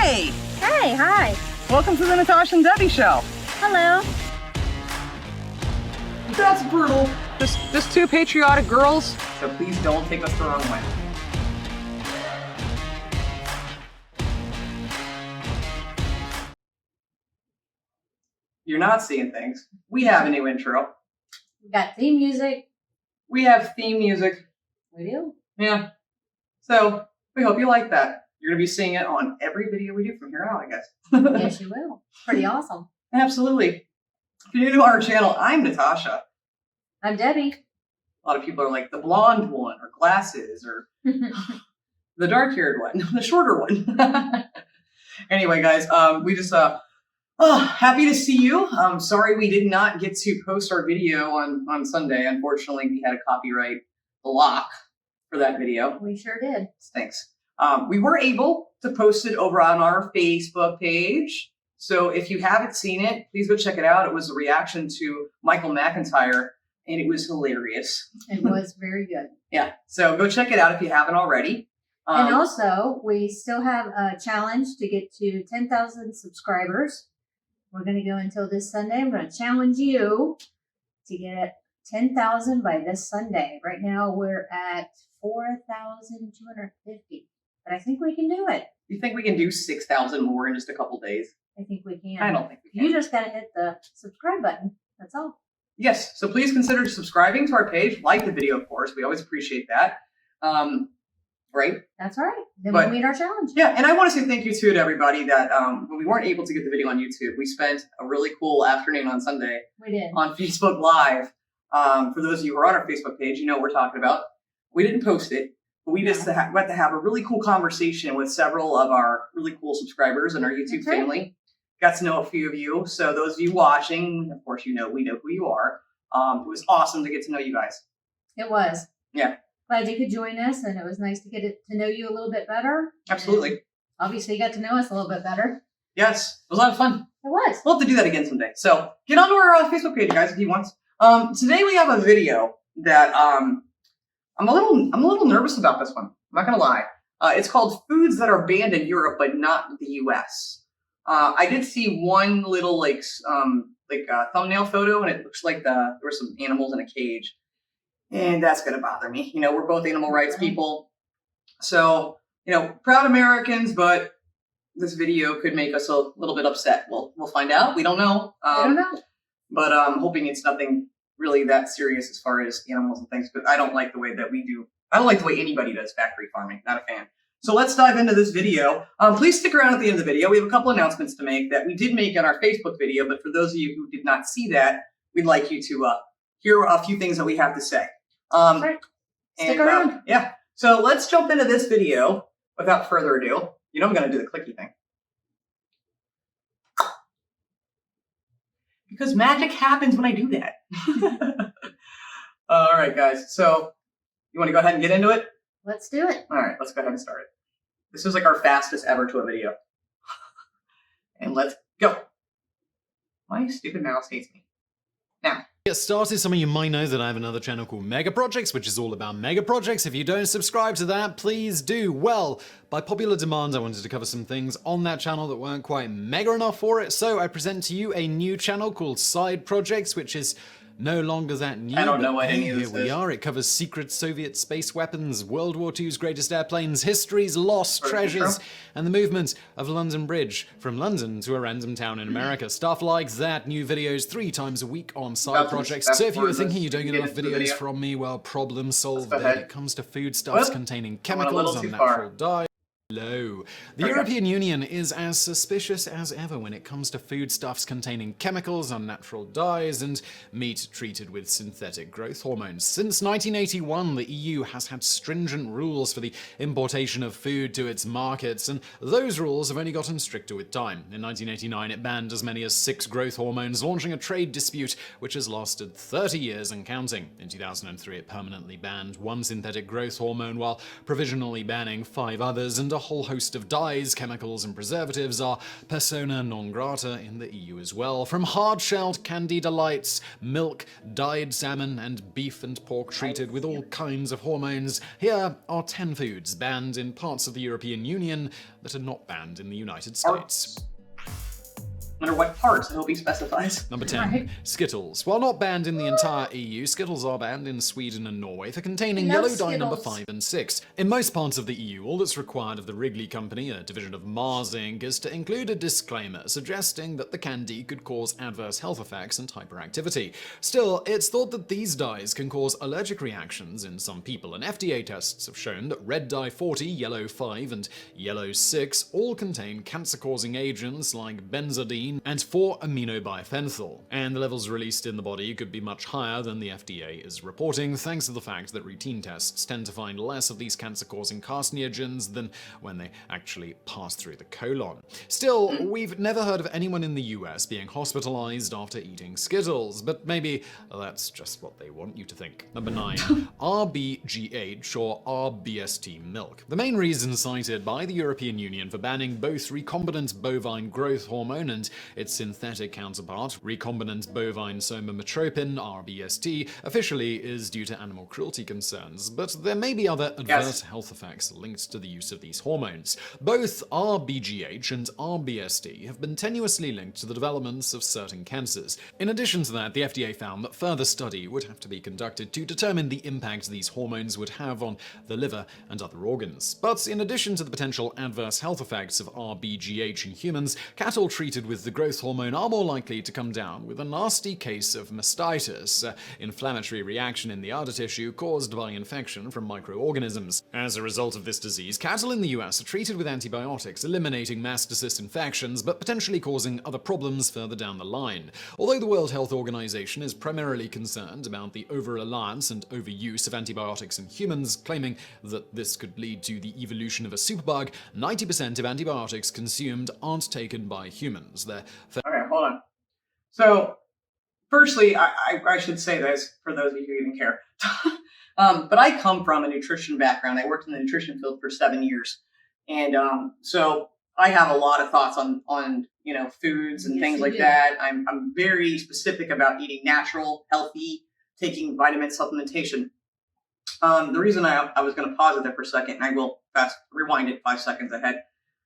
Hey! Hey, hi. Welcome to the Natasha and Debbie show. Hello. That's brutal. Just two patriotic girls, so please don't take us the wrong way. You're not seeing things. We have a new intro. We got theme music. We have theme music. We do. Yeah. So we hope you like that. You're going to be seeing it on every video we do from here out, I guess. Yes, you will. Pretty awesome. Absolutely. If you're new to our channel, I'm Natasha. I'm Debbie. A lot of people are like the blonde one, or glasses, or the dark-haired one, the shorter one. Anyway, guys, we just happy to see you. Sorry we did not get to post our video on Sunday. Unfortunately, we had a copyright block for that video. We sure did. Thanks. We were able to post it over on our Facebook page. So if you haven't seen it, please go check it out. It was a reaction to Michael McIntyre, and it was hilarious. It was very good. Yeah. So go check it out if you haven't already. And also, we still have a challenge to get to 10,000 subscribers. We're going to go until this Sunday. I'm going to challenge you to get 10,000 by this Sunday. Right now, we're at 4,250. But I think we can do it. You think we can do 6,000 more in just a couple days? I think we can. I don't think we can. You just got to hit the subscribe button. That's all. Yes. So please consider subscribing to our page. Like the video, of course. We always appreciate that. Right? That's right. Then we'll meet our challenge. Yeah. And I want to say thank you, too, to everybody that when we weren't able to get the video on YouTube, we spent a really cool afternoon on Sunday. We did. On Facebook Live. For those of you who are on our Facebook page, you know what we're talking about. We didn't post it. We just got to have a really cool conversation with several of our really cool subscribers and our YouTube family. Got to know a few of you. So those of you watching, of course, we know who you are. It was awesome to get to know you guys. It was. Yeah. Glad you could join us, and it was nice to get to know you a little bit better. Absolutely. And obviously, you got to know us a little bit better. Yes. It was a lot of fun. It was. We'll have to do that again someday. So get onto our Facebook page, guys, if you want. Today we have a video that I'm a little nervous about this one. I'm not gonna lie. It's called Foods That Are Banned in Europe but Not the US. I did see one little thumbnail photo, and it looks like there were some animals in a cage, and that's gonna bother me. You know, we're both animal rights people, so proud Americans, but this video could make us a little bit upset. We'll find out. We don't know. I don't know. But I'm hoping it's nothing really that serious as far as animals and things, but I don't like the way that we do. I don't like the way anybody does factory farming. Not a fan. So let's dive into this video. Please stick around at the end of the video. We have a couple announcements to make that we did make in our Facebook video, but for those of you who did not see that, we'd like you to hear a few things that we have to say. Right. Stick around. Yeah. So let's jump into this video without further ado. You know I'm going to do the clicky thing. Because magic happens when I do that. All right, guys. So you want to go ahead and get into it? Let's do it. All right, let's go ahead and start it. This is like our fastest ever to a video. And let's go. My stupid mouse hates me. Now. Get started, some of you might know that I have another channel called Mega Projects, which is all about mega projects. If you don't subscribe to that, please do. Well, by popular demand, I wanted to cover some things on that channel that weren't quite mega enough for it, so I present to you a new channel called Side Projects, which is no longer that new. I don't know what any of this is. Here we are. It covers secret Soviet space weapons, World War II's greatest airplanes, history's lost treasures, and the movement of London Bridge from London to a random town in America. Stuff like that. New videos 3 times a week on Side Projects. So if you were thinking you don't get enough videos from me, well, problem solved. When it comes to foodstuffs containing chemicals, unnatural dyes. Hello. The European Union is as suspicious as ever when it comes to foodstuffs containing chemicals, unnatural dyes, and meat treated with synthetic growth hormones. Since 1981, the EU has had stringent rules for the importation of food to its markets, and those rules have only gotten stricter with time. In 1989, it banned as many as 6 growth hormones, launching a trade dispute which has lasted 30 years and counting. In 2003, it permanently banned 1 synthetic growth hormone while provisionally banning 5 others, and a whole host of dyes, chemicals, and preservatives are persona non grata in the EU as well. From hard-shelled candy delights, milk, dyed salmon, and beef and pork treated with all kinds of hormones, here are 10 foods banned in parts of the European Union that are not banned in the United States. No matter what parts, I hope he specifies. Number 10. Right. Skittles. While not banned in the entire EU, Skittles are banned in Sweden and Norway for containing I love yellow dye number Skittles. 5 and 6. In most parts of the EU, all that's required of the Wrigley Company, a division of Mars Inc., is to include a disclaimer suggesting that the candy could cause adverse health effects and hyperactivity. Still, it's thought that these dyes can cause allergic reactions in some people, and FDA tests have shown that red dye 40, yellow 5, and yellow 6 all contain cancer-causing agents like benzodiazepine and 4-aminobiphentyl, and the levels released in the body could be much higher than the FDA is reporting, thanks to the fact that routine tests tend to find less of these cancer-causing carcinogens than when they actually pass through the colon. Still, we've never heard of anyone in the US being hospitalized after eating Skittles, but maybe that's just what they want you to think. Number 9. RBGH or RBST milk. The main reason cited by the European Union for banning both recombinant bovine growth hormone and its synthetic counterpart, recombinant bovine somatotropin, RBST, officially is due to animal cruelty concerns, but there may be other adverse health effects linked to the use of these hormones. Both RBGH and RBST have been tenuously linked to the developments of certain cancers. In addition to that, the FDA found that further study would have to be conducted to determine the impact these hormones would have on the liver and other organs. But in addition to the potential adverse health effects of RBGH in humans, cattle treated with the growth hormone are more likely to come down with a nasty case of mastitis, inflammatory reaction in the udder tissue caused by infection from microorganisms. As a result of this disease, cattle in the US are treated with antibiotics, eliminating mastitis infections, but potentially causing other problems further down the line. Although the World Health Organization is primarily concerned about the over-reliance and overuse of antibiotics in humans, claiming that this could lead to the evolution of a superbug, 90% of antibiotics consumed aren't taken by humans. They're Okay, hold on. So, firstly, I should say this for those of you who even care. But I come from a nutrition background. I worked in the nutrition field for 7 years. And so I have a lot of thoughts on foods and Yes, things you like do. that. I'm very specific about eating natural, healthy, taking vitamin supplementation. The reason I was going to pause it there for a second, and I will rewind it 5 seconds ahead.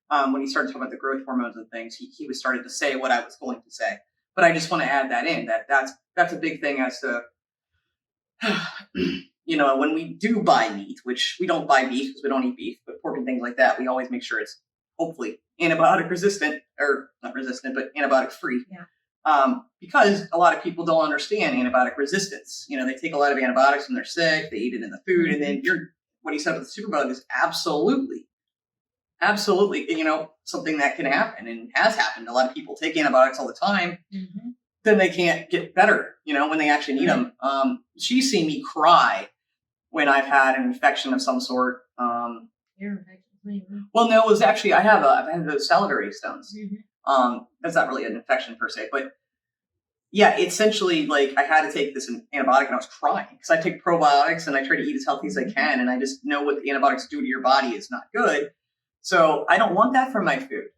When he started talking about the growth hormones and things, he was starting to say what I was going to say. But I just want to add that in, that's a big thing as to, when we do buy meat, which we don't buy beef because we don't eat beef, but pork and things like that, we always make sure it's hopefully antibiotic resistant, or not resistant, but antibiotic free. Yeah. Because a lot of people don't understand antibiotic resistance. They take a lot of antibiotics when they're sick, they eat it in the food, and then what he said with the superbug is absolutely, something that can happen and has happened. A lot of people take antibiotics all the time, Mm-hmm. then they can't get better, when they actually need them. She's seen me cry when I've had an infection of some sort. Ear infection. Well, no, it was actually, I've had those salivary stones. Mm-hmm. That's not really an infection per se, but yeah, essentially, like, I had to take this antibiotic and I was crying because I take probiotics and I try to eat as healthy as I can, and I just know what the antibiotics do to your body is not good. So I don't want that from my food.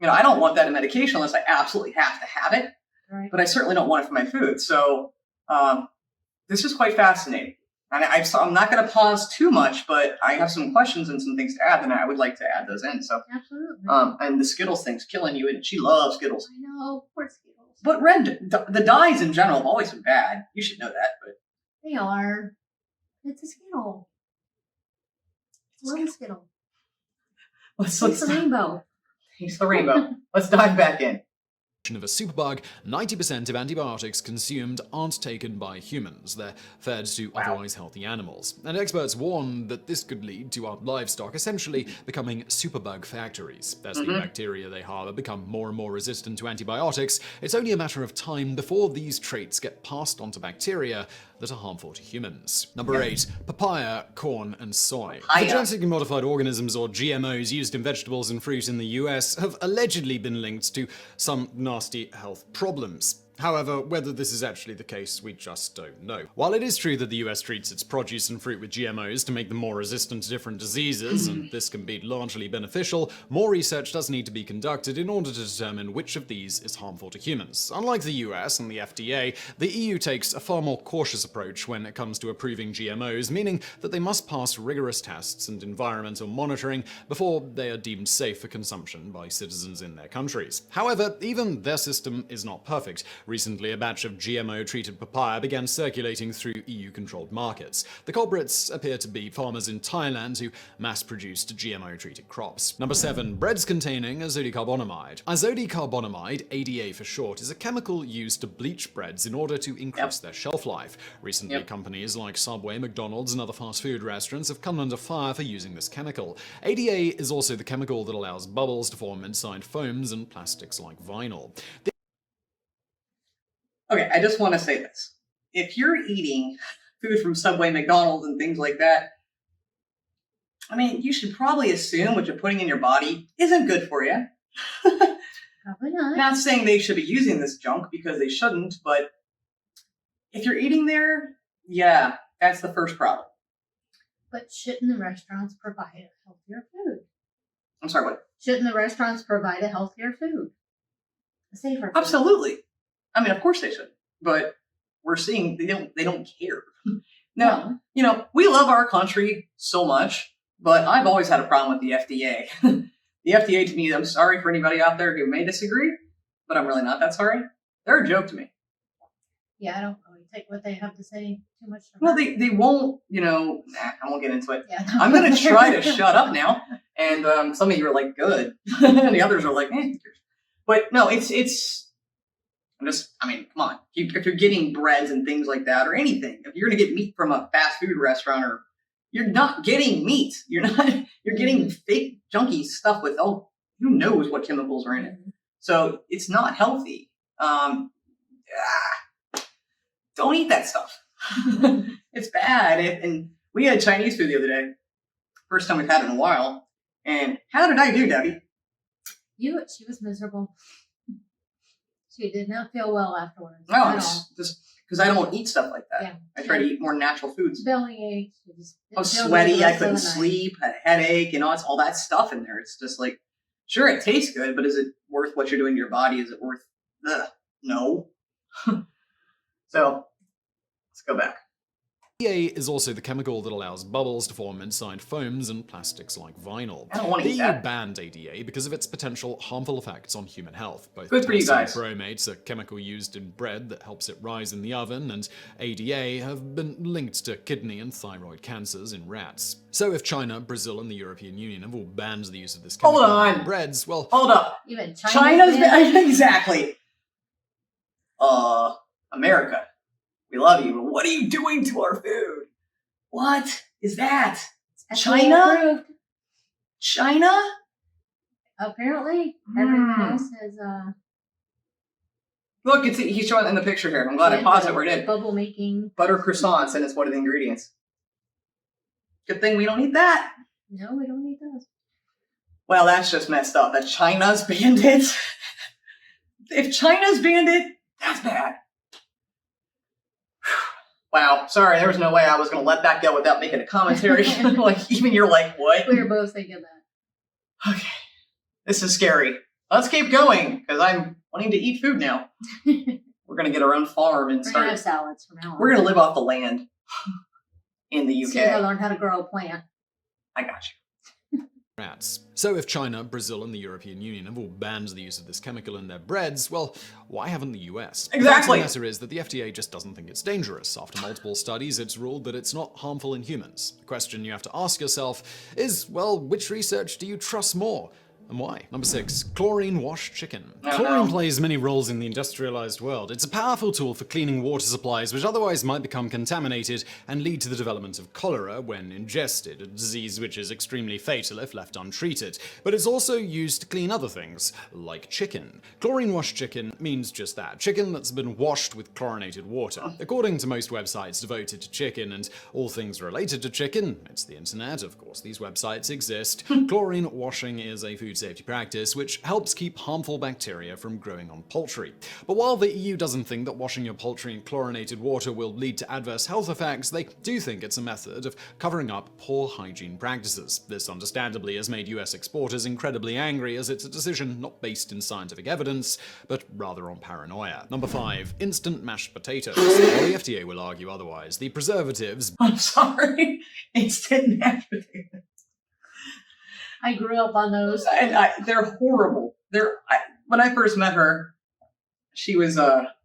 I don't want that in medication unless I absolutely have to have it, Right. but I certainly don't want it for my food. So this is quite fascinating. And I'm not going to pause too much, but I have some questions and some things to add, and I would like to add those in. So, Absolutely. and the Skittles thing's killing you, and she loves Skittles. I know. Poor Skittles. But the dyes in general have always been bad. You should know that, but They are. It's a Skittle. Love a Skittle. let's It's a rainbow. taste the rainbow. Let's dive back in. of a superbug, 90% of antibiotics consumed aren't taken by humans. They're fed to otherwise healthy animals. And experts warn that this could lead to our livestock essentially becoming superbug factories. As the bacteria they harbor become more and more resistant to antibiotics, it's only a matter of time before these traits get passed on to bacteria that are harmful to humans. Number 8, papaya, corn, and soy. The genetically modified organisms, or GMOs, used in vegetables and fruit in the US have allegedly been linked to some nasty health problems. However, whether this is actually the case, we just don't know. While it is true that the US treats its produce and fruit with GMOs to make them more resistant to different diseases, and this can be largely beneficial, more research does need to be conducted in order to determine which of these is harmful to humans. Unlike the US and the FDA, the EU takes a far more cautious approach when it comes to approving GMOs, meaning that they must pass rigorous tests and environmental monitoring before they are deemed safe for consumption by citizens in their countries. However, even their system is not perfect. Recently, a batch of GMO-treated papaya began circulating through EU-controlled markets. The culprits appear to be farmers in Thailand who mass-produced GMO-treated crops. Number 7. Breads containing azodicarbonamide. Azodicarbonamide, ADA for short, is a chemical used to bleach breads in order to increase their shelf life. Recently, companies like Subway, McDonald's, and other fast food restaurants have come under fire for using this chemical. ADA is also the chemical that allows bubbles to form inside foams and plastics like vinyl. Okay, I just want to say this. If you're eating food from Subway, McDonald's, and things like that, I mean, you should probably assume what you're putting in your body isn't good for you. Probably not. Not saying they should be using this junk, because they shouldn't, but if you're eating there, yeah, that's the first problem. But shouldn't the restaurants provide a healthier food? I'm sorry, what? Shouldn't the restaurants provide a healthier food? A safer food? Absolutely. I mean, of course they should, but we're seeing they don't care. Now, we love our country so much, but I've always had a problem with the FDA. The FDA, to me, I'm sorry for anybody out there who may disagree, but I'm really not that sorry. They're a joke to me. Yeah, I don't really take what they have to say too much. Well, they won't, I won't get into it. Yeah, I'm going to try to shut up now. And some of you are like, good. And the others are like, eh. But no, come on. If you're getting breads and things like that or anything, if you're going to get meat from a fast food restaurant, you're not getting meat. You're getting fake junky stuff with, who knows what chemicals are in it. So it's not healthy. Don't eat that stuff. It's bad. And we had Chinese food the other day. First time we've had it in a while. And how did I do, Debbie? She was miserable. She did not feel well afterwards. No, it's just because I don't eat stuff like that. Yeah. I try to eat more natural foods. Belly ache. I was sweaty. I couldn't sleep. Had a headache. It's all that stuff in there. It's just like, sure, it tastes good, but is it worth what you're doing to your body? Is it worth? No. So let's go back. ADA is also the chemical that allows bubbles to form inside foams and plastics like vinyl. I don't want to The eat EU that. banned ADA because of its potential harmful effects on human health. Both Good for you guys. bromates, a chemical used in bread that helps it rise in the oven, and ADA have been linked to kidney and thyroid cancers in rats. So if China, Brazil, and the European Union have all banned the use of this chemical in breads, well... Hold up. Even China's exactly. America. We love you, but what are you doing to our food? What is that? China? Approved. China? Apparently, everyone else has Look, he's showing it in the picture here. I'm glad I paused it where it did. bubble making. Butter croissants, and it's one of the ingredients. Good thing we don't eat that. No, we don't need those. Well, that's just messed up. That China's banned it. If China's banned it, that's bad. Wow, sorry, there was no way I was going to let that go without making a commentary. Even you're like, what? We were both thinking that. Okay, this is scary. Let's keep going, because I'm wanting to eat food now. We're going to get our own farm and We're going to have start. salads from now on. We're going to live off the land in the So you gotta UK. learn how to grow a plant. I got you. rats. So if China, Brazil, and the European Union have all banned the use of this chemical in their breads, well, why haven't the US? Exactly. The fact of the matter is that the FDA just doesn't think it's dangerous. After multiple studies, it's ruled that it's not harmful in humans. The question you have to ask yourself is, well, which research do you trust more? And why? Number 6, chlorine-washed chicken. Chlorine plays many roles in the industrialized world. It's a powerful tool for cleaning water supplies which otherwise might become contaminated and lead to the development of cholera when ingested, a disease which is extremely fatal if left untreated. But it's also used to clean other things, like chicken. Chlorine-washed chicken means just that, chicken that's been washed with chlorinated water. According to most websites devoted to chicken and all things related to chicken, it's the internet, of course, these websites exist, chlorine washing is a food safety practice which helps keep harmful bacteria from growing on poultry. But while the EU doesn't think that washing your poultry in chlorinated water will lead to adverse health effects, they do think it's a method of covering up poor hygiene practices. This understandably has made US exporters incredibly angry, as it's a decision not based in scientific evidence, but rather on paranoia. Number 5. Instant mashed potatoes. While the FDA will argue otherwise, the preservatives... I'm sorry. Instant mashed potatoes. I grew up on those. And they're horrible. When I first met her, she was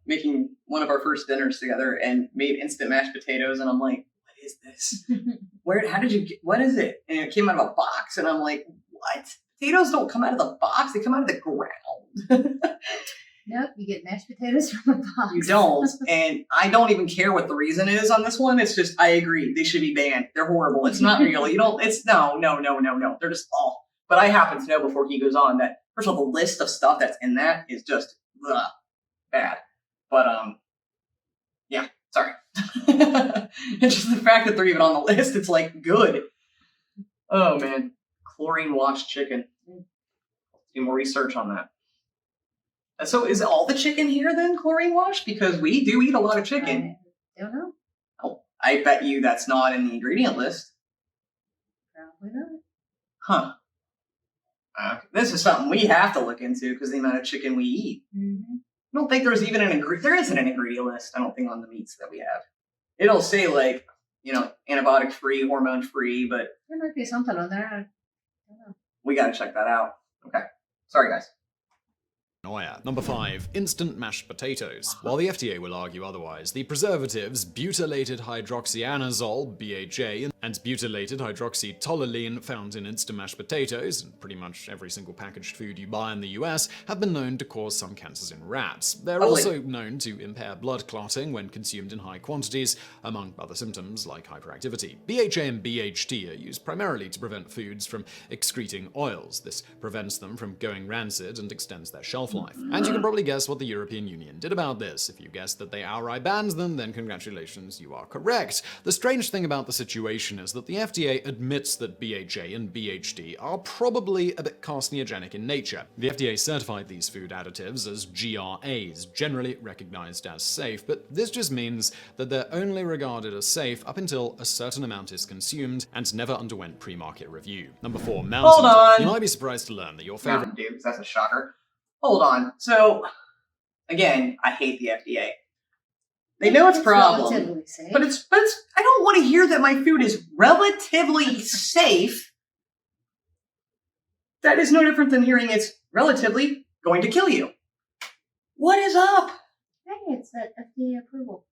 making one of our first dinners together and made instant mashed potatoes, and I'm like, what is this? How did you get, what is it? And it came out of a box, and I'm like, what? Potatoes don't come out of the box, they come out of the ground. Nope, you get mashed potatoes from a box. You don't, and I don't even care what the reason is on this one. It's just, I agree, they should be banned. They're horrible. It's not real. No. They're just all. But I happen to know before he goes on that, first of all, the list of stuff that's in that is just bad. But, yeah, sorry. It's just the fact that they're even on the list, it's like, good. Oh, man. Chlorine washed chicken. Do more research on that. So is all the chicken here then chlorine washed? Because we do eat a lot of chicken. I don't know. Oh, I bet you that's not in the ingredient list. Probably not. Huh. This is something we have to look into because the amount of chicken we eat. Mm-hmm. I don't think there's even there isn't an ingredient list, I don't think, on the meats that we have. It'll say, like, antibiotic free, hormone free, but There might be something on there. I don't know. we got to check that out. Okay. Sorry, guys. Number 5. Instant mashed potatoes. While the FDA will argue otherwise, the preservatives butylated hydroxyanazole, BHA, and butylated hydroxytoluene found in instant mashed potatoes, and pretty much every single packaged food you buy in the US, have been known to cause some cancers in rats. They're also known to impair blood clotting when consumed in high quantities, among other symptoms like hyperactivity. BHA and BHT are used primarily to prevent foods from excreting oils. This prevents them from going rancid and extends their shelf life. And you can probably guess what the European Union did about this. If you guessed that they outright banned them, then congratulations, you are correct. The strange thing about the situation is that the FDA admits that BHA and BHT are probably a bit carcinogenic in nature. The FDA certified these food additives as GRAs, generally recognized as safe, but this just means that they're only regarded as safe up until a certain amount is consumed and never underwent pre-market review. Number 4, Mountain Hold on. Dew. You might be surprised to learn that your favorite Mountain Dew, 'cause that's a shocker. Hold on. So, again, I hate the FDA. They know it's a problem, Relatively safe. but it's. I don't want to hear that my food is relatively safe. That is no different than hearing it's relatively going to kill you. What is up? Hey, it's that FDA approval.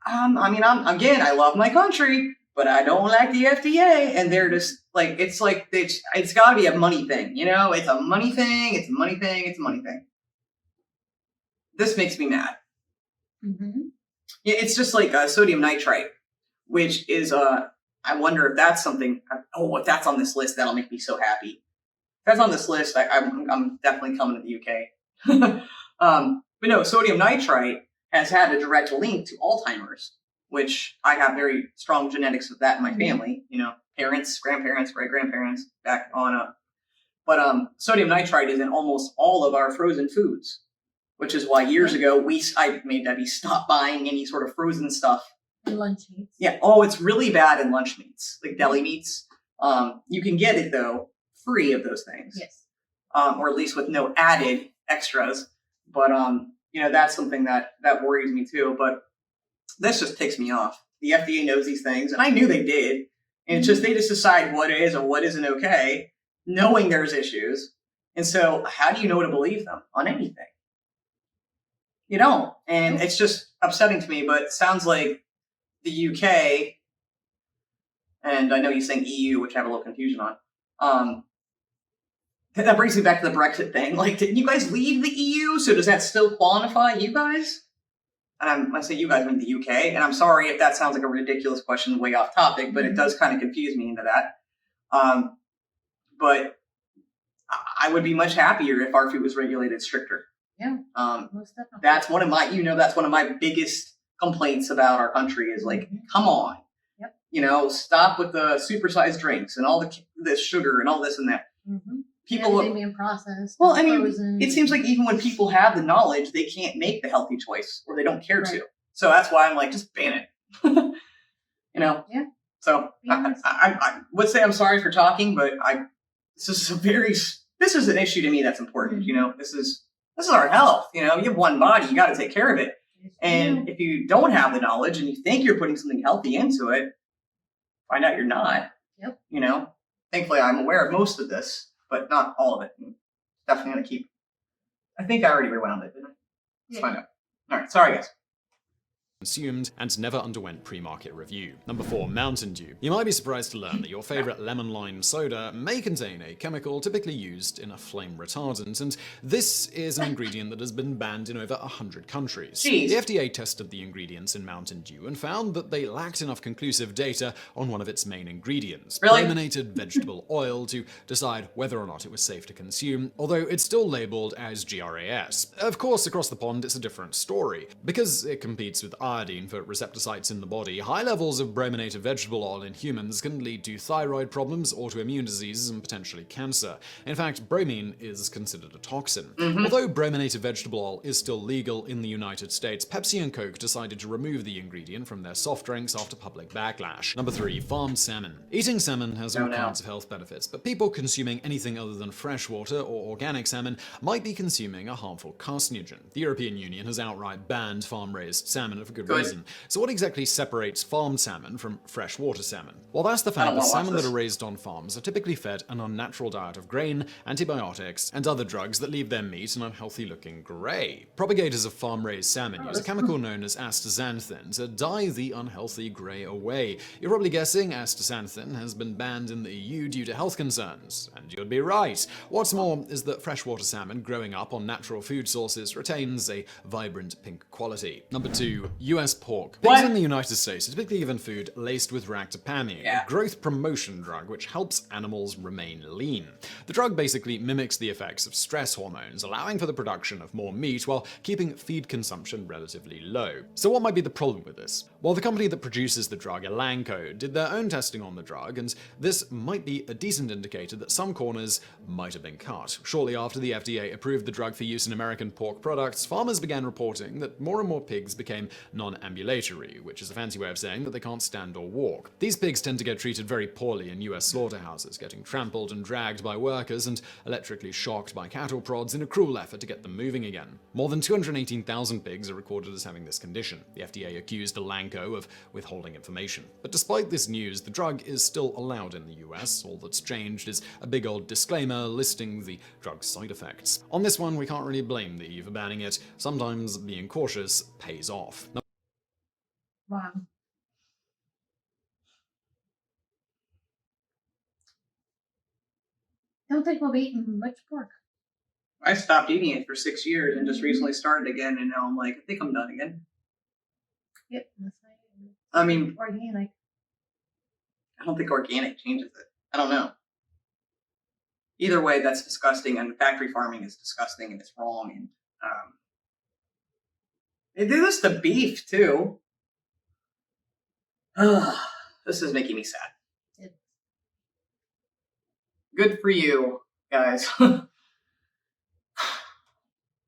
I mean, I love my country, but I don't like the FDA, and they're just like, it's got to be a money thing, It's a money thing. It's a money thing. It's a money thing. This makes me mad. Mm-hmm. Yeah, it's just like sodium nitrite, which is I wonder if that's something. If that's on this list, that'll make me so happy. If that's on this list, I'm definitely coming to the UK. But no, sodium nitrite has had a direct link to Alzheimer's, which I have very strong genetics of that in my family. Parents, grandparents, great-grandparents, back on up. But sodium nitrite is in almost all of our frozen foods, which is why years ago I made Debbie stop buying any sort of frozen stuff. And lunch meats. Yeah. Oh, it's really bad in lunch meats, like deli meats. You can get it though, free of those things. Yes. Or at least with no added extras. But that's something that worries me too. But this just ticks me off. The FDA knows these things, and I knew they did. And it's just they just decide what is or what isn't okay, knowing there's issues. And so, how do you know to believe them on anything? You don't. And it's just upsetting to me. But it sounds like the UK, and I know you're saying EU, which I have a little confusion on. That brings me back to the Brexit thing. Like, didn't you guys leave the EU? So does that still qualify you guys? And I say you guys mean the UK. And I'm sorry if that sounds like a ridiculous question way off topic, but it does kind of confuse me into that. But I would be much happier if our food was regulated stricter. Yeah, most definitely. That's one of my biggest complaints about our country is like, come on. Yep. Stop with the supersized drinks and all the sugar and all this and that. Mm-hmm. people look. Everything being processed. Well, I mean, frozen. it seems like even when people have the knowledge, they can't make the healthy choice, or they don't care Right. to. So that's why I'm like, just ban it. You know. Yeah. So I would say I'm sorry for talking, but this is an issue to me that's important. Mhm. You know, this is our health. You know, you have one body, you got to take care of it. And if you don't have the knowledge and you think you're putting something healthy into it, find out you're not. Yep. You know, thankfully I'm aware of most of this, but not all of it. I'm definitely going to keep. I think I already rewound it, didn't I? Let's find out. All right. Sorry, guys. Consumed and never underwent pre-market review. Number 4, Mountain Dew. You might be surprised to learn that your favorite lemon lime soda may contain a chemical typically used in a flame retardant, and this is an ingredient that has been banned in over 100 countries. Jeez. The FDA tested the ingredients in Mountain Dew and found that they lacked enough conclusive data on one of its main ingredients, Really? brominated vegetable oil, to decide whether or not it was safe to consume, although it's still labeled as GRAS. Of course, across the pond, it's a different story. Because it competes with iodine for receptor sites in the body, high levels of brominated vegetable oil in humans can lead to thyroid problems, autoimmune diseases, and potentially cancer. In fact, bromine is considered a toxin. Although brominated vegetable oil is still legal in the United States, Pepsi and Coke decided to remove the ingredient from their soft drinks after public backlash. Number 3, farmed salmon. Eating salmon has all kinds of health benefits, but people consuming anything other than freshwater or organic salmon might be consuming a harmful carcinogen. The European Union has outright banned farm-raised salmon for good reason. So what exactly separates farmed salmon from freshwater salmon? Well, that's the fact that salmon that are raised on farms are typically fed an unnatural diet of grain, antibiotics, and other drugs that leave their meat an unhealthy-looking grey. Propagators of farm-raised salmon use a chemical known as astaxanthin to dye the unhealthy grey away. You're probably guessing astaxanthin has been banned in the EU due to health concerns, and you'd be right. What's more is that freshwater salmon growing up on natural food sources retains a vibrant pink quality. Number 2, US pork. Pigs in the United States are typically given food laced with ractopamine, a growth promotion drug which helps animals remain lean. The drug basically mimics the effects of stress hormones, allowing for the production of more meat while keeping feed consumption relatively low. So what might be the problem with this? Well, the company that produces the drug, Elanco, did their own testing on the drug, and this might be a decent indicator that some corners might have been cut. Shortly after the FDA approved the drug for use in American pork products, farmers began reporting that more and more pigs became non-ambulatory, which is a fancy way of saying that they can't stand or walk. These pigs tend to get treated very poorly in US slaughterhouses, getting trampled and dragged by workers and electrically shocked by cattle prods in a cruel effort to get them moving again. More than 218,000 pigs are recorded as having this condition. The FDA accused Elanco of withholding information. But despite this news, the drug is still allowed in the US. All that's changed is a big old disclaimer listing the drug's side effects. On this one, we can't really blame the EU for banning it. Sometimes being cautious pays off. Wow. Don't think we'll be eating much pork. I stopped eating it for 6 years and just recently started again, and now I'm like, I think I'm done again. Yep. That's right. I mean, Organic. I don't think organic changes it. I don't know. Either way, that's disgusting, and factory farming is disgusting, and it's wrong. And they do this to beef too. This is making me sad. Yep. Good for you, guys.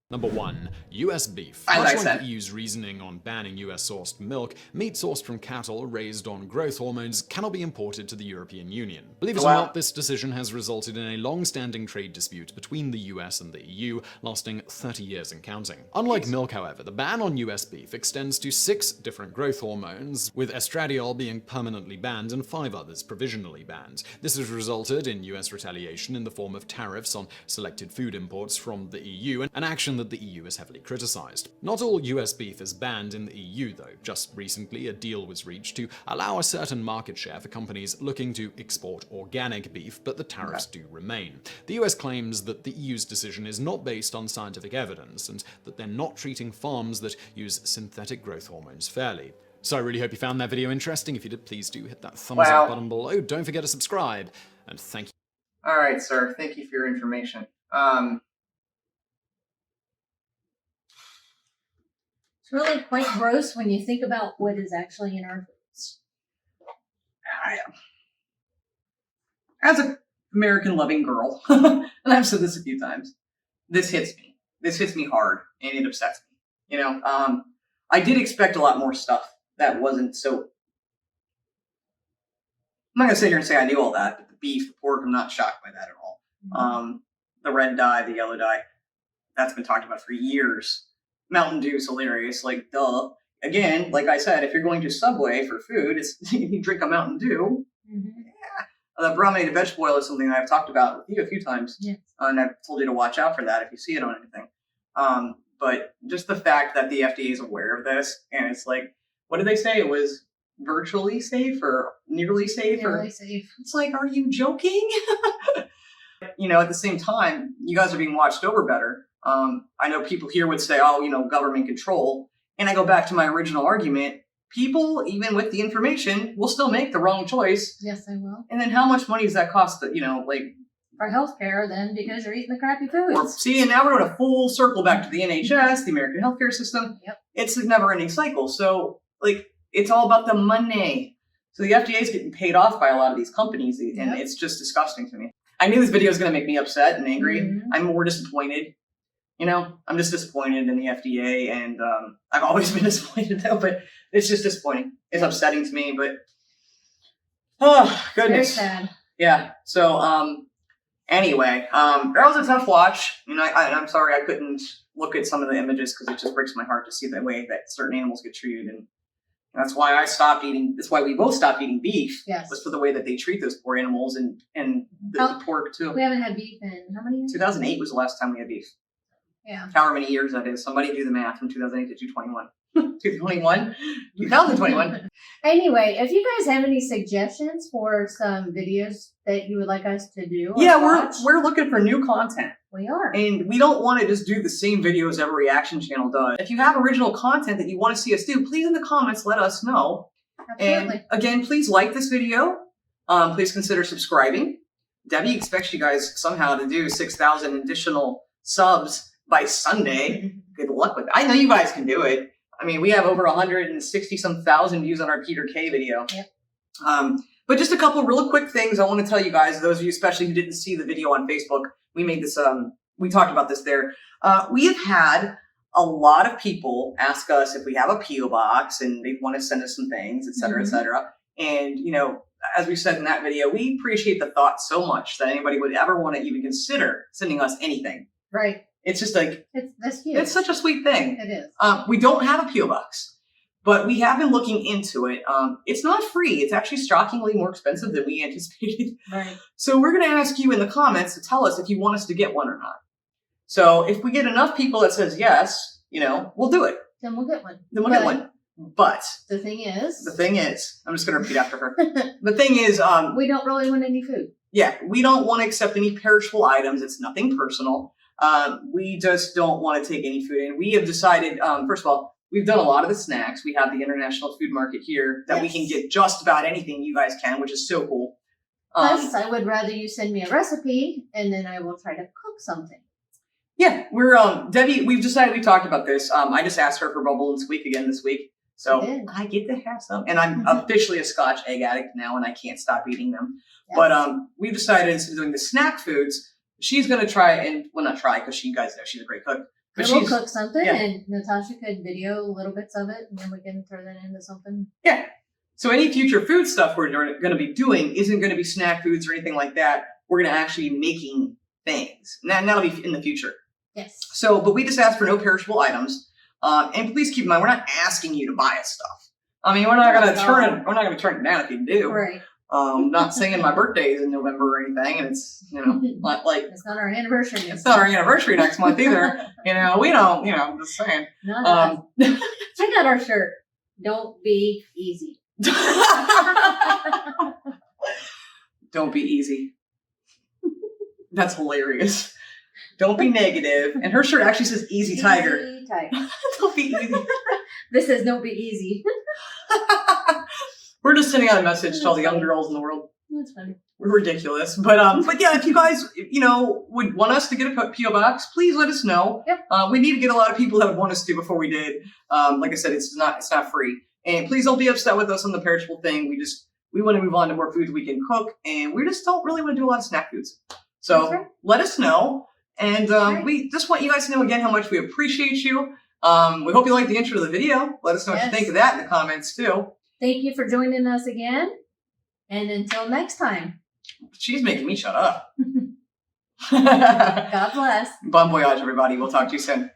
Number 1, US beef. As I Much said. like the EU's reasoning on banning US-sourced milk, meat sourced from cattle raised on growth hormones cannot be imported to the European Union. Believe it or not, this decision has resulted in a long-standing trade dispute between the US and the EU, lasting 30 years and counting. Unlike milk, however, the ban on US beef extends to 6 different growth hormones, with estradiol being permanently banned and 5 others provisionally banned. This has resulted in US retaliation in the form of tariffs on selected food imports from the EU, an action that the EU has heavily criticized. Not all US beef is banned in the EU, though. Just recently, a deal was reached to allow a certain market share for companies looking to export organic beef, but the tariffs do remain. The US claims that the EU's decision is not based on scientific evidence, and that they're not treating farms that use synthetic growth hormones fairly. So I really hope you found that video interesting. If you did, please do hit that thumbs up button below. Don't forget to subscribe, and thank you. All right, sir. Thank you for your information. It's really quite gross when you think about what is actually in our foods. As a American-loving girl, and I've said this a few times, this hits me. This hits me hard, and it upsets me. I did expect a lot more stuff that wasn't so... I'm not going to sit here and say I knew all that, but the beef, the pork, I'm not shocked by that at all. Mm-hmm. The red dye, the yellow dye, that's been talked about for years. Mountain Dew is hilarious, like, duh. Again, like I said, if you're going to Subway for food, you drink a Mountain Dew. Mm-hmm. The brominated vegetable oil is something I've talked about with you a few times. Yes. And I've told you to watch out for that if you see it on anything. But just the fact that the FDA is aware of this, and it's like, what did they say? It was virtually safe or nearly safe? Nearly safe. It's like, are you joking? At the same time, you guys are being watched over better. I know people here would say, oh, government control. And I go back to my original argument. People, even with the information, will still make the wrong choice. Yes, I will. And then how much money does that cost? For healthcare, then, because you're eating the crappy foods. And now we're going to full circle back to the NHS, the American healthcare system. Yep. It's a never-ending cycle. So, it's all about the money. So the FDA is getting paid off by a lot of these companies, and it's just disgusting to me. I knew this video was going to make me upset and angry. Mm-hmm. I'm more disappointed. I'm just disappointed in the FDA, and I've always been disappointed, though, but it's just disappointing. It's upsetting to me, but, oh, goodness. Very sad. Yeah, so, anyway, that was a tough watch. I'm sorry I couldn't look at some of the images because it just breaks my heart to see the way that certain animals get treated, and that's why that's why we both stopped eating beef. Yes. Was for the way that they treat those poor animals and the pork, too. We haven't had beef in how many years? 2008 was the last time we had beef. Yeah. However many years that is. Somebody do the math from 2008 to 2021. 2021. Anyway, if you guys have any suggestions for some videos that you would like us to do, we're looking for new content. We are. And we don't want to just do the same videos every reaction channel does. If you have original content that you want to see us do, please in the comments let us know. Absolutely. And again, please like this video. Please consider subscribing. Debbie expects you guys somehow to do 6,000 additional subs by Sunday. Good luck with it. I know you guys can do it. I mean, we have over 160-some thousand views on our Peter K video. Yep. But just a couple real quick things I want to tell you guys, those of you especially who didn't see the video on Facebook. We made this, we talked about this there. We have had a lot of people ask us if we have a P.O. box and they want to send us some things, et cetera, et cetera. And, as we said in that video, we appreciate the thought so much that anybody would ever want to even consider sending us anything. Right. It's just like, that's huge. It's such a sweet thing. It is. We don't have a P.O. box, but we have been looking into it. It's not free. It's actually shockingly more expensive than we anticipated. Right. So we're going to ask you in the comments to tell us if you want us to get one or not. So if we get enough people that says yes, we'll do it. Then we'll get one. Get one. But the thing is, I'm just going to repeat after her. The thing is, we don't really want any food. Yeah, we don't want to accept any perishable items. It's nothing personal. We just don't want to take any food in. We have decided, first of all, we've done a lot of the snacks. We have the International Food Market here that we can get just about anything you guys can, which is so cool. Plus, I would rather you send me a recipe and then I will try to cook something. Yeah, we're, Debbie, we talked about this. I just asked her for bubble and squeak again this week. So I get to have some. And I'm officially a Scotch egg addict now and I can't stop eating them. Yes. But we've decided instead of doing the snack foods, she's going to try not try because you guys know she's a great cook. But we'll cook something and Natasha could video little bits of it and then we can turn that into something. Yeah. So any future food stuff we're going to be doing isn't going to be snack foods or anything like that. We're going to actually be making things. And that'll be in the future. Yes. So, but we just asked for no perishable items. And please keep in mind, we're not asking you to buy us stuff. I mean, we're not going to turn it down if you do. Right. Not saying my birthday is in November or anything, and it's not like it's not our anniversary. It's not our anniversary next month either. We don't. I'm just saying. Check out our shirt. Don't be easy. Don't be easy. That's hilarious. Don't be negative. And her shirt actually says "Easy Tiger." Easy Tiger. Don't be easy. This says "Don't be easy." We're just sending out a message to all the young girls in the world. That's funny. We're ridiculous. But yeah, if you guys, would want us to get a P.O. box, please let us know. Yep. We need to get a lot of people that would want us to before we did. Like I said, it's not free. And please don't be upset with us on the perishable thing. We want to move on to more foods we can cook, and we just don't really want to do a lot of snack foods. So That's right. let us know. And Right. we just want you guys to know again how much we appreciate you. We hope you liked the intro to the video. Let us know what you Yes. think of that in the comments too. Thank you for joining us again. And until next time, She's making me shut up. God bless. Bon voyage, everybody. We'll talk to you soon.